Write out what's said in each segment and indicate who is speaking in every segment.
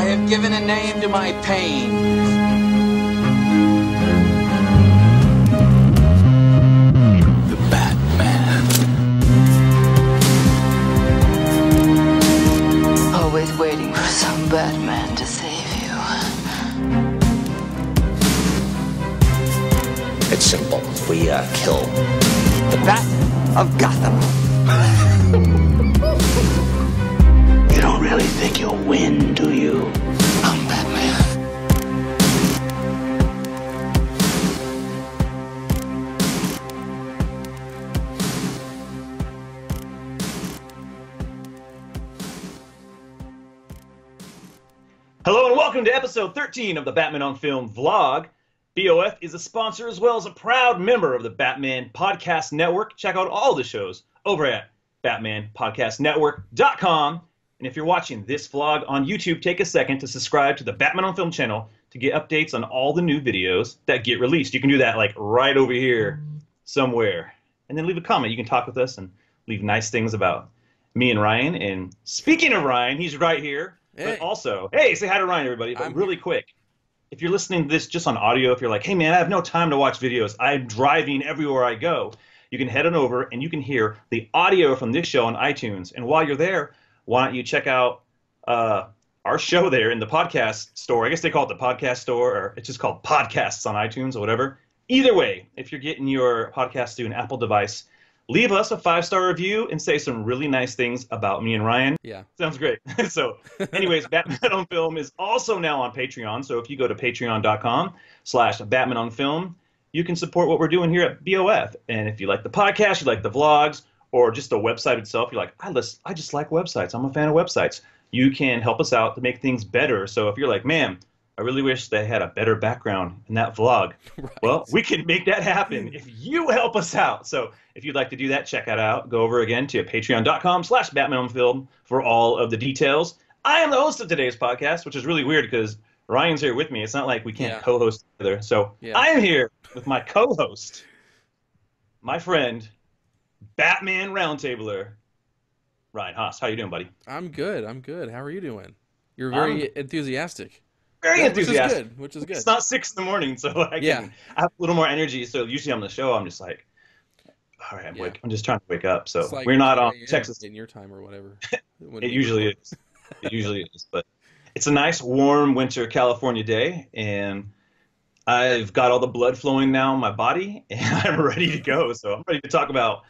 Speaker 1: I have given a name to my pain. The Batman.
Speaker 2: Always waiting for some Batman to save you.
Speaker 3: It's simple. We kill the Bat of Gotham.
Speaker 1: You don't really think you'll win, do you? I'm Batman.
Speaker 4: Hello and welcome to episode 13 of the Batman on Film vlog. BOF is a sponsor as well as a proud member of the Batman Podcast Network. Check out all the shows over at batmanpodcastnetwork.com. And if you're watching this vlog on YouTube, take a second to subscribe to the Batman on Film channel to get updates on all the new videos that get released. You can do that like right over here somewhere. And then leave a comment. You can talk with us and leave nice things about me and Ryan. And speaking of Ryan, he's right here.
Speaker 5: Hey.
Speaker 4: But also, hey, say hi to Ryan, everybody. But really quick, if you're listening to this just on audio, if you're like, hey, man, I have no time to watch videos. I'm driving everywhere I go. You can head on over and you can hear the audio from this show on iTunes. And while you're there, why don't you check out our show there in the podcast store. I guess they call it the podcast store, or it's just called Podcasts on iTunes or whatever. Either way, if you're getting your podcast through an Apple device, leave us a 5-star review and say some really nice things about me and Ryan.
Speaker 5: Yeah.
Speaker 4: Sounds great. So anyways, Batman on Film is also now on Patreon. So if you go to patreon.com/Batman on Film, you can support what we're doing here at BOF. And if you like the podcast, you like the vlogs, or just the website itself, you're like, I just like websites. I'm a fan of websites. You can help us out to make things better. So if you're like, man, I really wish they had a better background in that vlog. Right. Well, we can make that happen if you help us out. So if you'd like to do that, check that out. Go over again to patreon.com/BatmanOnFilm for all of the details. I am the host of today's podcast, which is really weird because Ryan's here with me. It's not like we can't co-host together. So I am here with my co-host, my friend, Batman Roundtabler, Ryan Hoss. How you doing, buddy?
Speaker 5: I'm good. How are you doing? You're very enthusiastic.
Speaker 4: Very enthusiastic.
Speaker 5: Which is good.
Speaker 4: It's not 6 in the morning, so I have a little more energy. So usually on the show, I'm just like, all right, I'm just trying to wake up. So
Speaker 5: like
Speaker 4: we're not on Texas
Speaker 5: in your time or whatever.
Speaker 4: It usually is. It usually is. But it's a nice, warm winter California day, and I've got all the blood flowing now in my body, and I'm ready to go. So I'm ready to talk about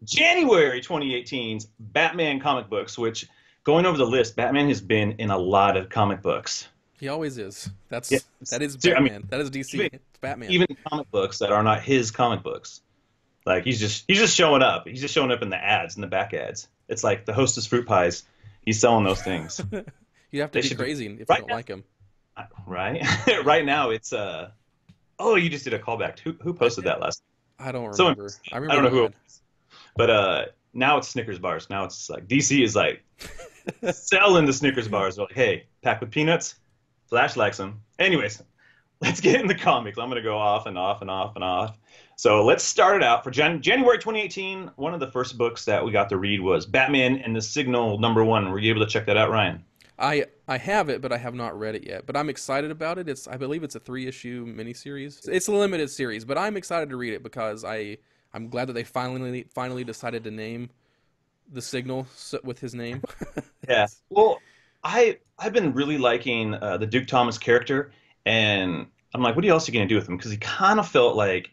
Speaker 4: January 2018's Batman comic books, which, going over the list, Batman has been in a lot of comic books.
Speaker 5: He always is. That is Batman. I mean, that is DC. It's Batman.
Speaker 4: Even comic books that are not his comic books. Like he's just showing up. He's just showing up in the ads, in the back ads. It's like the Hostess fruit pies. He's selling those things.
Speaker 5: You have to be crazy if you don't like him.
Speaker 4: Right? Right now it's oh, you just did a callback. Who posted that last?
Speaker 5: I don't remember.
Speaker 4: I don't know who. But now it's Snickers bars. Now it's like DC is like selling the Snickers bars. They're like, hey, packed with peanuts. Flash likes them. Anyways, let's get in the comics. I'm going to go off and off and off and off. So let's start it out. For January 2018, one of the first books that we got to read was Batman and the Signal #1. Were you able to check that out, Ryan?
Speaker 5: I have it, but I have not read it yet. But I'm excited about it. I believe it's a 3-issue miniseries. It's a limited series, but I'm excited to read it because I'm glad that they finally decided to name the Signal with his name.
Speaker 4: Yeah. Well, I've been really liking the Duke Thomas character, and I'm like, what else are you going to do with him? Because he kind of felt like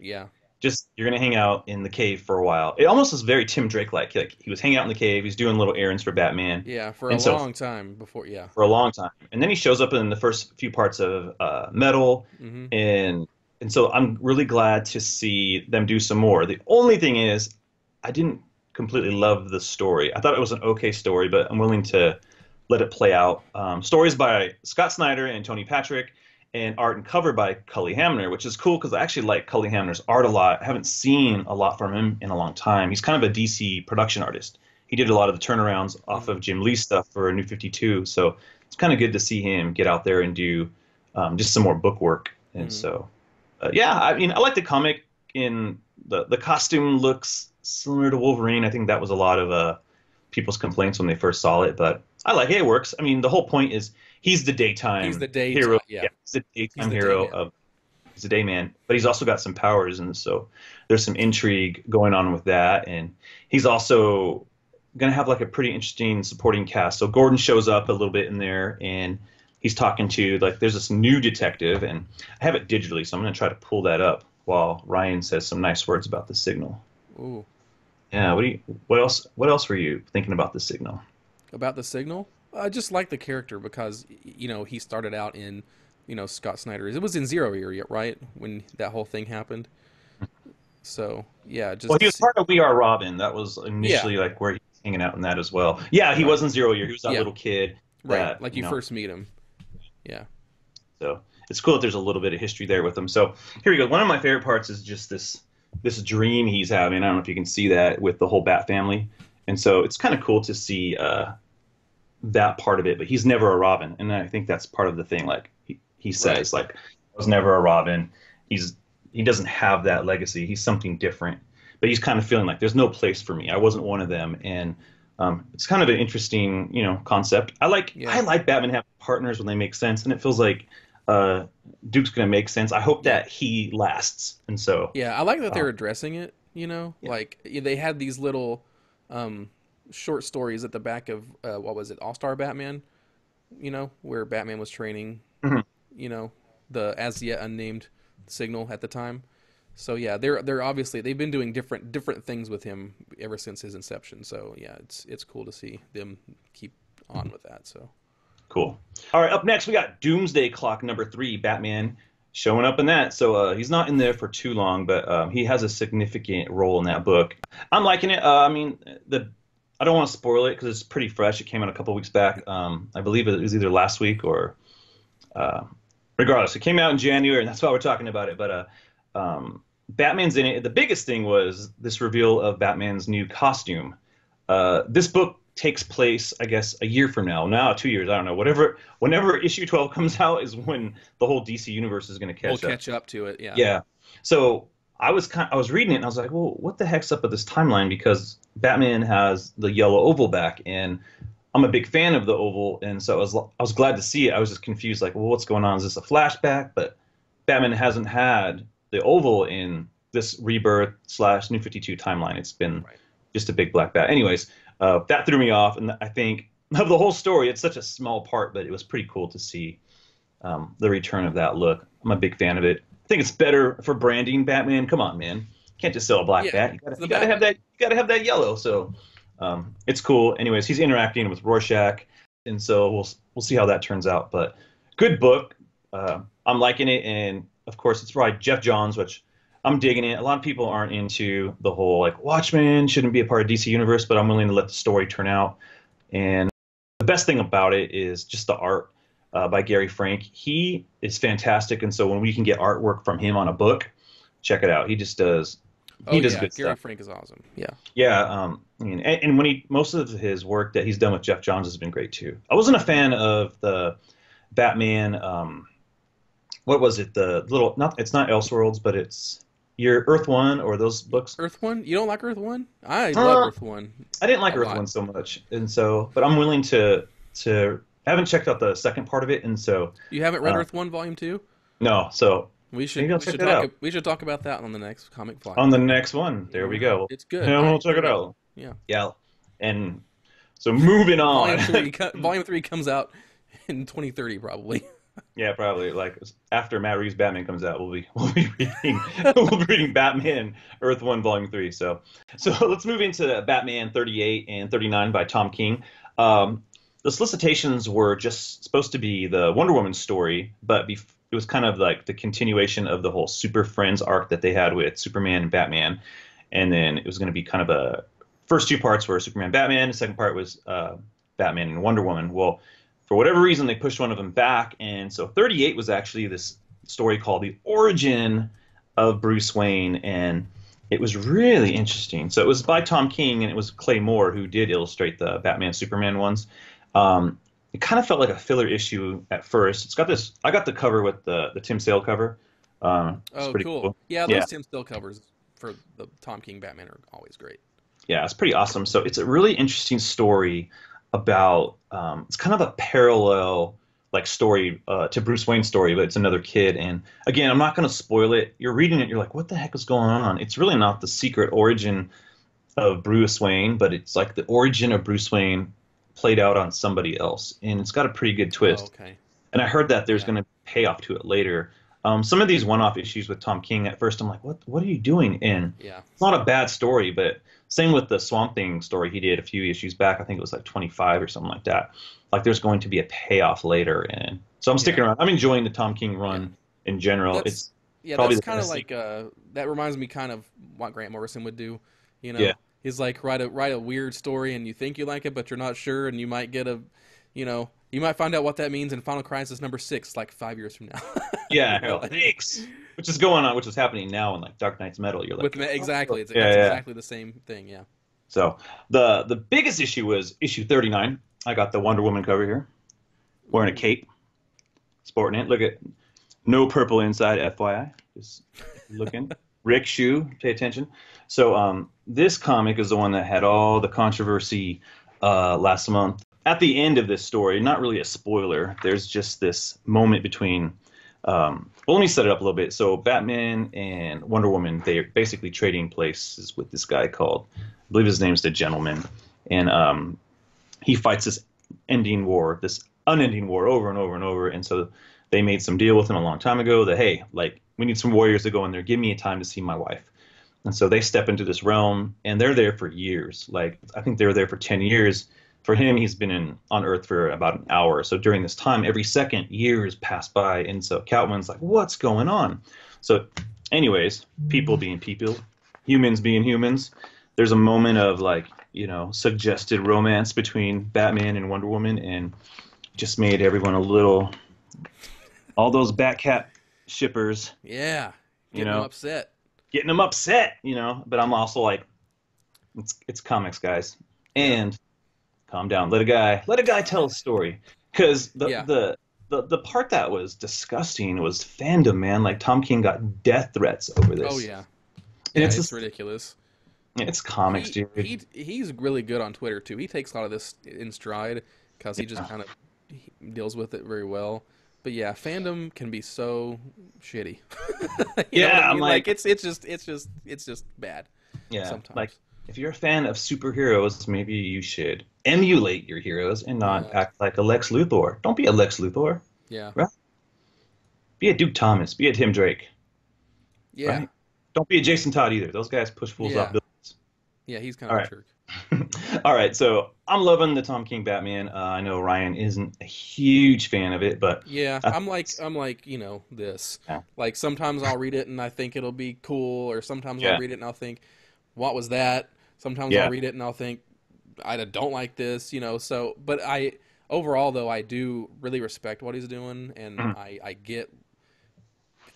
Speaker 4: just you're going to hang out in the cave for a while. It almost was very Tim Drake-like. Like he was hanging out in the cave. He's doing little errands for Batman.
Speaker 5: Yeah, for a long time before. Yeah,
Speaker 4: for a long time. And then he shows up in the first few parts of Metal, and so I'm really glad to see them do some more. The only thing is, I didn't completely love the story. I thought it was an okay story, but I'm willing to let it play out. Stories by Scott Snyder and Tony Patrick, and art and cover by Cully Hamner, which is cool because I actually like Cully Hamner's art a lot. I haven't seen a lot from him in a long time. He's kind of a DC production artist. He did a lot of the turnarounds off of Jim Lee stuff for New 52, so it's kind of good to see him get out there and do just some more book work. And so, yeah, I mean, I like the comic. In the costume looks similar to Wolverine. I think that was a lot of people's complaints when they first saw it, but I like it. It works. I mean, the whole point is he's the daytime
Speaker 5: He's the daytime,
Speaker 4: hero.
Speaker 5: yeah.
Speaker 4: He's the daytime
Speaker 5: the
Speaker 4: hero
Speaker 5: dayman.
Speaker 4: of. He's a dayman, but he's also got some powers, and so there's some intrigue going on with that. And he's also gonna have like a pretty interesting supporting cast. So Gordon shows up a little bit in there, and he's talking to like there's this new detective, and I have it digitally, so I'm gonna try to pull that up while Ryan says some nice words about the signal.
Speaker 5: Ooh.
Speaker 4: Yeah, what else were you thinking about the signal?
Speaker 5: About the signal? I just like the character because he started out in Scott Snyder's. It was in Zero Year, right, when that whole thing happened. So yeah, just
Speaker 4: Well, he was part of We Are Robin. That was
Speaker 5: yeah,
Speaker 4: initially like where he was hanging out in that as well. Yeah, he
Speaker 5: right,
Speaker 4: was in Zero Year. He was that
Speaker 5: yeah,
Speaker 4: little kid
Speaker 5: right.
Speaker 4: that
Speaker 5: Like you first meet him. Yeah.
Speaker 4: So it's cool that there's a little bit of history there with him. So here we go. One of my favorite parts is just this dream he's having. I don't know if you can see that with the whole Bat family. And so it's kind of cool to see that part of it. But he's never a Robin, and I think that's part of the thing. Like he says, like I was never a Robin. He doesn't have that legacy. He's something different. But he's kind of feeling like there's no place for me. I wasn't one of them, and it's kind of an interesting, concept. I like Batman having partners when they make sense, and it feels like Duke's going to make sense. I hope that he lasts, and so
Speaker 5: Yeah, I like that they're addressing it.
Speaker 4: Yeah.
Speaker 5: Like they had these little short stories at the back of what was it, All Star Batman? Where Batman was training.
Speaker 4: Mhm.
Speaker 5: The as yet unnamed Signal at the time. So yeah, they're obviously they've been doing different things with him ever since his inception. So yeah, it's cool to see them keep on with that. So
Speaker 4: Cool. All right, up next we got Doomsday Clock #3, Batman showing up in that. So he's not in there for too long, but he has a significant role in that book. I'm liking it. I mean, I don't want to spoil it because it's pretty fresh. It came out a couple weeks back. I believe it was either last week or regardless. It came out in January, and that's why we're talking about it. But Batman's in it. The biggest thing was this reveal of Batman's new costume. This book takes place, I guess, a year from now, 2 years, I don't know, whenever issue 12 comes out is when the whole DC universe is going to catch up.
Speaker 5: we'll catch up to it. Yeah.
Speaker 4: Yeah. So I was reading it and I was like, well, what the heck's up with this timeline? Because Batman has the yellow oval back, and I'm a big fan of the oval, and so I was glad to see it. I was just confused, like, well, what's going on? Is this a flashback? But Batman hasn't had the oval in this Rebirth / New 52 timeline. It's been just a big black bat. Anyways, that threw me off, and I think of the whole story, it's such a small part, but it was pretty cool to see the return of that look. I'm a big fan of it. I think it's better for branding Batman. Come on, man. You can't just sell a black bat. You gotta have that. You gotta have that yellow. So it's cool. Anyways, he's interacting with Rorschach, and so we'll see how that turns out. But good book. I'm liking it, and of course it's by Jeff Johns, which I'm digging it. A lot of people aren't into the whole like Watchmen shouldn't be a part of DC Universe, but I'm willing to let the story turn out. And the best thing about it is just the art by Gary Frank. He is fantastic, and so when we can get artwork from him on a book, check it out. He just does. He does good
Speaker 5: Gary
Speaker 4: stuff.
Speaker 5: Frank is awesome. Yeah.
Speaker 4: Yeah. And when most of his work that he's done with Jeff Johns has been great too. I wasn't a fan of the Batman. What was it? The little it's not Elseworlds, but it's your Earth One or those books.
Speaker 5: Earth One? You don't like Earth One? I love Earth One.
Speaker 4: I didn't like Earth One so much, and so, but I'm willing to. I haven't checked out the second part of it, and so.
Speaker 5: You haven't read Earth One Volume 2?
Speaker 4: No, so.
Speaker 5: We should talk about that on the next comic vlog.
Speaker 4: On the next one, there we go.
Speaker 5: It's good.
Speaker 4: Yeah, we'll check it out.
Speaker 5: Yeah.
Speaker 4: Yeah, and so moving on.
Speaker 5: Volume 3 comes out in 2030 probably.
Speaker 4: Yeah, probably. Like after Matt Reeves' Batman comes out, we'll be reading Batman Earth 1 Volume 3. So let's move into Batman 38 and 39 by Tom King. The solicitations were just supposed to be the Wonder Woman story, but it was kind of like the continuation of the whole Super Friends arc that they had with Superman and Batman. And then it was going to be kind of a first two parts were Superman, Batman. The second part was Batman and Wonder Woman. Well, for whatever reason, they pushed one of them back. And so 38 was actually this story called The Origin of Bruce Wayne. And it was really interesting. So it was by Tom King, and it was Clay Moore who did illustrate the Batman Superman ones. It kind of felt like a filler issue at first. It's got this. I got the cover with the Tim Sale cover. It's pretty cool.
Speaker 5: Yeah, those Tim Sale covers for the Tom King Batman are always great.
Speaker 4: Yeah, it's pretty awesome. So it's a really interesting story about. It's kind of a parallel like story to Bruce Wayne's story, but it's another kid. And again, I'm not going to spoil it. You're reading it, you're like, what the heck is going on? It's really not the secret origin of Bruce Wayne, but it's like the origin of Bruce Wayne played out on somebody else, and it's got a pretty good twist.
Speaker 5: Oh, okay.
Speaker 4: And I heard that there's going to be payoff to it later. Some of these one-off issues with Tom King, at first I'm like, what are you doing? And it's not a bad story, but same with the Swamp Thing story he did a few issues back. I think it was like 25 or something like that. Like there's going to be a payoff later, and so I'm sticking around. I'm enjoying the Tom King run in general. It's
Speaker 5: that's kind of like that reminds me kind of what Grant Morrison would do. You know, he's like write a weird story, and you think you like it, but you're not sure, and you might get you might find out what that means in Final Crisis #6, like 5 years from now.
Speaker 4: Thanks. Which is going on, which is happening now in like Dark Knight's Metal. You're like,
Speaker 5: exactly, it's exactly the same thing. Yeah.
Speaker 4: So the biggest issue was issue 39. I got the Wonder Woman cover here, wearing a cape, sporting it. Look at no purple inside, FYI. Just looking. Rick Shu, pay attention. So this comic is the one that had all the controversy last month. At the end of this story, not really a spoiler, there's just this moment between well, let me set it up a little bit. So Batman and Wonder Woman, they're basically trading places with this guy called, I believe his name's the Gentleman, and he fights this unending war over and over and over. And so they made some deal with him a long time ago that, hey, like, we need some warriors to go in there. Give me a time to see my wife. And so they step into this realm, and they're there for years. Like, I think they were there for 10 years. For him, he's been on Earth for about an hour. So during this time, every second, years pass by. And so Catwoman's like, what's going on? So anyways, people being people, humans being humans, there's a moment of, like, suggested romance between Batman and Wonder Woman, and just made everyone a little, all those Batcat shippers.
Speaker 5: Yeah. Getting them upset.
Speaker 4: Getting them upset, but I'm also like, it's comics, guys. And calm down. Let a guy tell a story. Because the part that was disgusting was fandom, man. Like, Tom King got death threats over this.
Speaker 5: Oh, yeah.
Speaker 4: And
Speaker 5: it's just ridiculous.
Speaker 4: It's comics, dude.
Speaker 5: He's really good on Twitter, too. He takes a lot of this in stride because he just kind of deals with it very well. But yeah, fandom can be so shitty. I'm like it's just bad. Yeah, sometimes. Like, if you're a fan of superheroes, maybe you should emulate your heroes and not act like a Lex Luthor. Don't be a Lex Luthor. Yeah.
Speaker 4: Right? Be a Duke Thomas. Be a Tim Drake.
Speaker 5: Yeah.
Speaker 4: Right? Don't be a Jason Todd either. Those guys push fools off buildings.
Speaker 5: Yeah, he's kind of a jerk.
Speaker 4: All right, so I'm loving the Tom King Batman. I know Ryan isn't a huge fan of it, but
Speaker 5: I'm like this. Yeah. Like, sometimes I'll read it and I think it'll be cool, or sometimes I'll read it and I'll think, what was that? Sometimes I'll read it and I'll think, I don't like this, So, but overall though, I do really respect what he's doing, and I get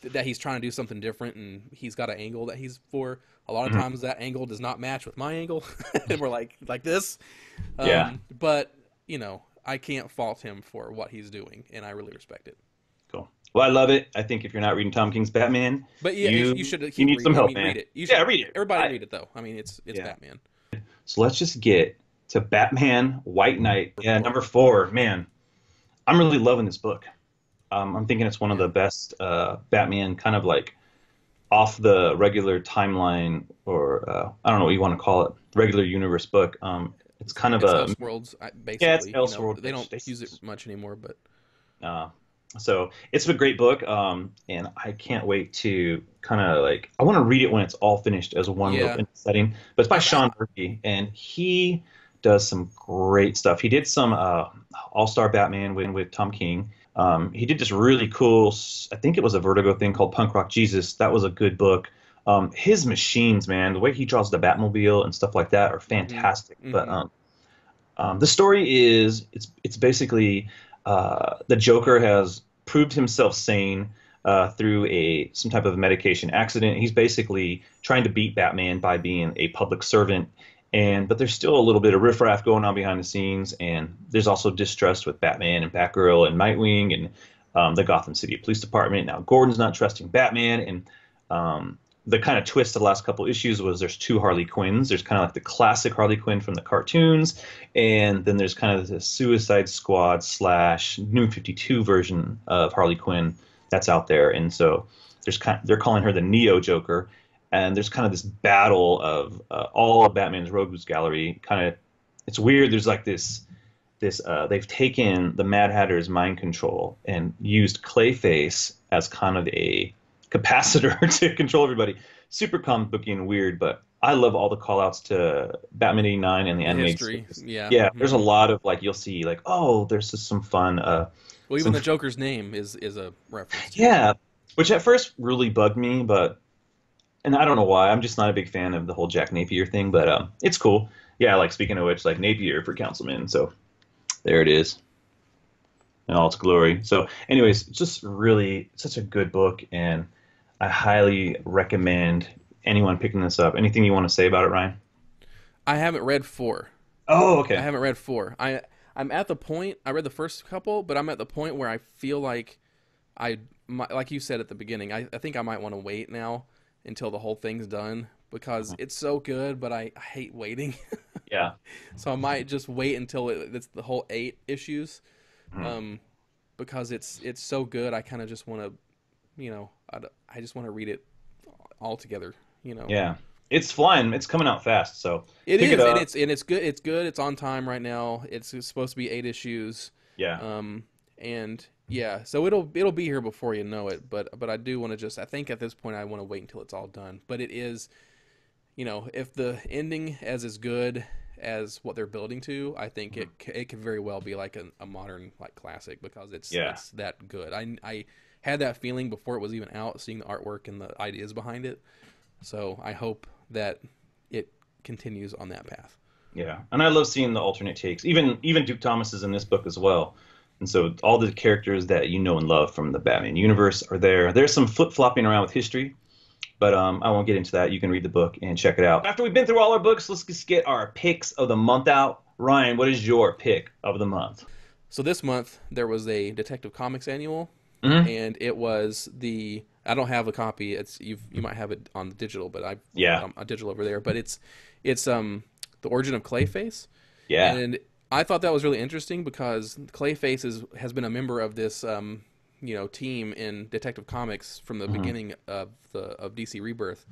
Speaker 5: that he's trying to do something different, and he's got an angle that he's for. A lot of times that angle does not match with my angle, and we're like this. But, I can't fault him for what he's doing, and I really respect it.
Speaker 4: Cool. Well, I love it. I think if you're not reading Tom King's Batman,
Speaker 5: but you should.
Speaker 4: You need some help, man.
Speaker 5: Read it.
Speaker 4: Read it.
Speaker 5: Everybody read it, though. I mean, it's Batman.
Speaker 4: So let's just get to Batman White Knight. Yeah, number 4. Man, I'm really loving this book. I'm thinking it's one of the best Batman kind of like off the regular timeline, or I don't know what you want to call it, regular universe book. It's kind of
Speaker 5: Elseworlds, basically.
Speaker 4: Yeah, it's Elseworlds.
Speaker 5: They don't use it much anymore, but
Speaker 4: so it's a great book, and I can't wait to kind of like, I want to read it when it's all finished as one book setting. But it's by Sean Murphy, and he does some great stuff. He did some All-Star Batman with Tom King. He did this really cool, I think it was a Vertigo thing called Punk Rock Jesus. That was a good book. His machines, man, the way he draws the Batmobile and stuff like that are fantastic. But the story is, it's basically the Joker has proved himself sane through some type of medication accident. He's basically trying to beat Batman by being a public servant. But there's still a little bit of riffraff going on behind the scenes, and there's also distrust with Batman and Batgirl and Nightwing and the Gotham City Police Department. Now Gordon's not trusting Batman, and the kind of twist of the last couple issues was there's two Harley Quinns. There's kind of like the classic Harley Quinn from the cartoons, and then there's kind of the Suicide Squad / New 52 version of Harley Quinn that's out there. And so they're calling her the Neo Joker, and there's kind of this battle of all of Batman's rogues gallery. Kind of, it's weird. There's like this they've taken the Mad Hatter's mind control and used Clayface as kind of a capacitor to control everybody. Super comic booky and weird, but I love all the call outs to Batman 89 and the animated
Speaker 5: history.
Speaker 4: series.
Speaker 5: Yeah.
Speaker 4: Yeah, there's a lot of like, you'll see like, oh, there's just some fun
Speaker 5: Well, even
Speaker 4: some
Speaker 5: the Joker's name is a reference to
Speaker 4: yeah, which at first really bugged me, and I don't know why. I'm just not a big fan of the whole Jack Napier thing, but it's cool. Yeah, like speaking of which, like Napier for councilman, so there it is in all its glory. So anyways, just really such a good book, and I highly recommend anyone picking this up. Anything you want to say about it, Ryan?
Speaker 5: I haven't read 4.
Speaker 4: Oh, okay.
Speaker 5: I haven't read 4. I'm at the point, I read the first couple, but I'm at the point where I feel like like you said at the beginning, I think I might want to wait now until the whole thing's done, because it's so good, but I hate waiting.
Speaker 4: Yeah.
Speaker 5: So I might just wait until it's the whole 8 issues, because it's so good. I kind of just want to, I just want to read it all together,
Speaker 4: Yeah. It's flying. It's coming out fast, so
Speaker 5: It
Speaker 4: pick
Speaker 5: is,
Speaker 4: up.
Speaker 5: and it's good. It's good. It's on time right now. It's supposed to be 8 issues.
Speaker 4: Yeah.
Speaker 5: And yeah, so it'll be here before you know it. But I do want to I think at this point I want to wait until it's all done. But it is, if the ending is good as what they're building to, I think it could very well be like a modern like classic, because it's that good. I had that feeling before it was even out, seeing the artwork and the ideas behind it. So I hope that it continues on that path.
Speaker 4: Yeah, and I love seeing the alternate takes. Even Duke Thomas is in this book as well, and so all the characters that you know and love from the Batman universe are there. There's some flip-flopping around with history, but I won't get into that. You can read the book and check it out. After we've been through all our books, let's just get our picks of the month out. Ryan, what is your pick of the month?
Speaker 5: So this month there was a Detective Comics annual, and it was I don't have a copy. It's you might have it on the digital, but I've a digital over there. But it's the origin of Clayface.
Speaker 4: Yeah.
Speaker 5: And I thought that was really interesting, because Clayface has been a member of this team in Detective Comics from the beginning of DC Rebirth,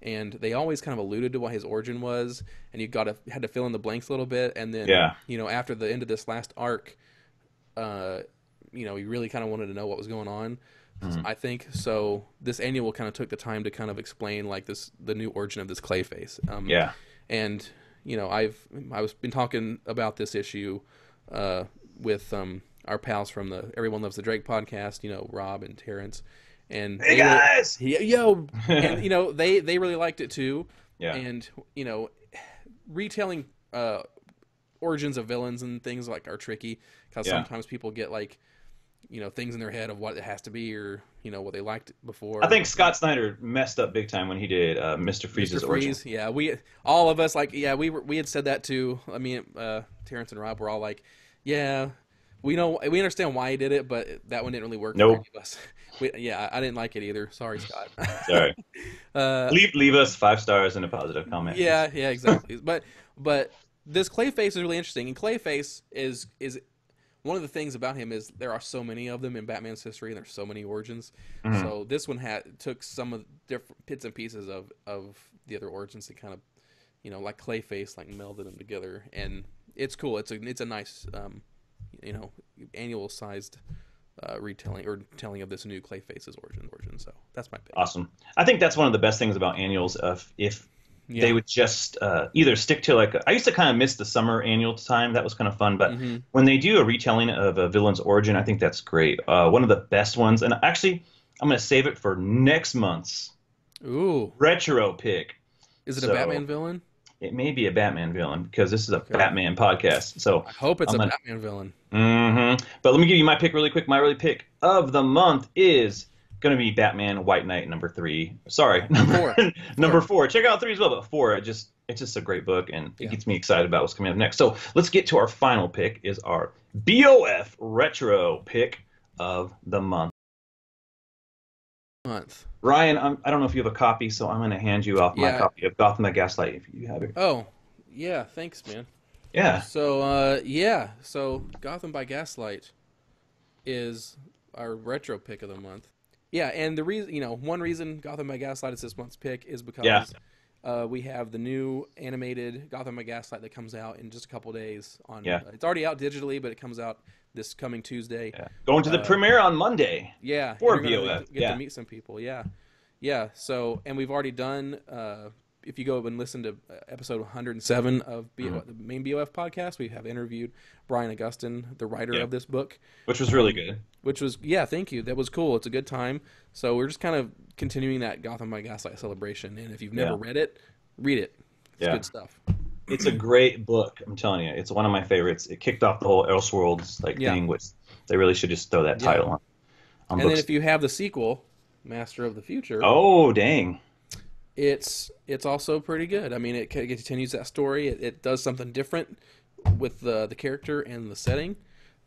Speaker 5: and they always kind of alluded to what his origin was, and you had to fill in the blanks a little bit, and then after the end of this last arc, you really kind of wanted to know what was going on. I think so. This annual kind of took the time to kind of explain like the new origin of this Clayface. And I've been talking about this issue with our pals from the Everyone Loves the Drake podcast. Rob and Terrence. And
Speaker 4: hey guys,
Speaker 5: and they really liked it too.
Speaker 4: Yeah.
Speaker 5: And retelling origins of villains and things like are tricky, because sometimes people get like things in their head of what it has to be, or what they liked before.
Speaker 4: I think Scott Snyder messed up big time when he did Mr. Freeze's origin.
Speaker 5: Yeah, all of us we had said that too. I mean, Terrence and Rob were all like, yeah, we understand why he did it, but that one didn't really work for any of us. I didn't like it either. Sorry, Scott.
Speaker 4: Sorry. Leave us 5 stars and a positive comment.
Speaker 5: Yeah, exactly. But this Clayface is really interesting, and Clayface is one of the things about him is there are so many of them in Batman's history, and there's so many origins. So this one took some of the different bits and pieces of the other origins to kind of, like Clayface, like melded them together, and it's cool. It's a nice, annual sized retelling or telling of this new Clayface's origin. So that's my pick.
Speaker 4: Awesome. I think that's one of the best things about annuals. If they would just either stick to I used to kind of miss the summer annual time. That was kind of fun. But when they do a retelling of a villain's origin, I think that's great. One of the best ones. And actually, I'm going to save it for next month's retro pick.
Speaker 5: Is it a Batman villain?
Speaker 4: It may be a Batman villain, because this is a Batman podcast. So
Speaker 5: I hope it's a Batman villain.
Speaker 4: But let me give you my pick really quick. My early pick of the month is going to be Batman White Knight number 3. Sorry, number 4. Check out 3 as well, but 4, it's just a great book, and it gets me excited about what's coming up next. So let's get to our final pick, is our BOF retro pick of the month.
Speaker 5: month.
Speaker 4: Ryan, I don't know if you have a copy, so I'm going to hand you off my copy of Gotham by Gaslight if you have it.
Speaker 5: Oh, yeah. Thanks, man.
Speaker 4: Yeah.
Speaker 5: So Gotham by Gaslight is our retro pick of the month. Yeah, and the reason, one reason Gotham by Gaslight is this month's pick is because we have the new animated Gotham by Gaslight that comes out in just a couple days. It's already out digitally, but it comes out this coming Tuesday.
Speaker 4: Yeah. Going to the premiere on Monday.
Speaker 5: Yeah.
Speaker 4: For BOF.
Speaker 5: Get to meet some people. Yeah. Yeah. So, and we've already done, if you go and listen to episode 107 of the main BOF podcast, we have interviewed Brian Augustin, the writer of this book.
Speaker 4: Which was really good.
Speaker 5: Thank you. That was cool. It's a good time. So we're just kind of continuing that Gotham by Gaslight celebration. And if you've never read it, read it. It's good stuff.
Speaker 4: It's a great book. I'm telling you. It's one of my favorites. It kicked off the whole Elseworlds thing, which they really should just throw that title on
Speaker 5: and
Speaker 4: books.
Speaker 5: then if you have the sequel, Master of the Future.
Speaker 4: Oh, dang.
Speaker 5: It's also pretty good. I mean, it continues that story. It does something different with the character and the setting.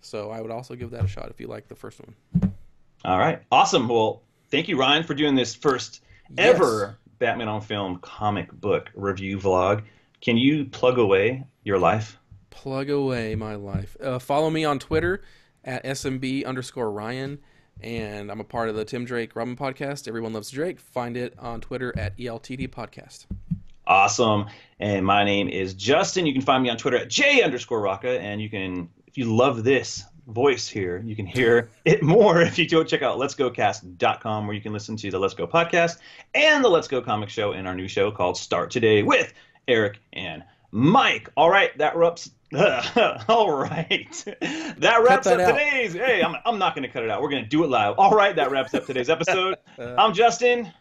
Speaker 5: So I would also give that a shot if you like the first one.
Speaker 4: All right. Awesome. Well, thank you, Ryan, for doing this first ever Batman on Film comic book review vlog. Can you plug away your life?
Speaker 5: Plug away my life. Follow me on Twitter at SMB_Ryan. And I'm a part of the Tim Drake Robin podcast. Everyone Loves Drake. Find it on Twitter at ELTD Podcast.
Speaker 4: Awesome. And my name is Justin. You can find me on Twitter at J_Rocka. And you can, if you love this voice here, you can hear it more if you go check out letsgocast.com, where you can listen to the Let's Go podcast and the Let's Go comic show and our new show called Start Today with Eric and Mike. All right, that wraps. All right, that wraps up today's. Hey, I'm not going to cut it out. We're going to do it live. All right, that wraps up today's episode. I'm Justin.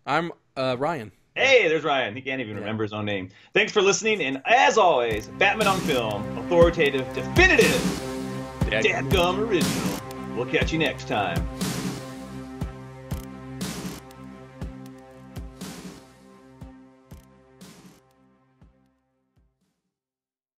Speaker 5: I'm Ryan.
Speaker 4: Hey, there's Ryan. He can't even remember his own name. Thanks for listening, and as always, Batman on Film, authoritative, definitive, dadgum original. We'll catch you next time.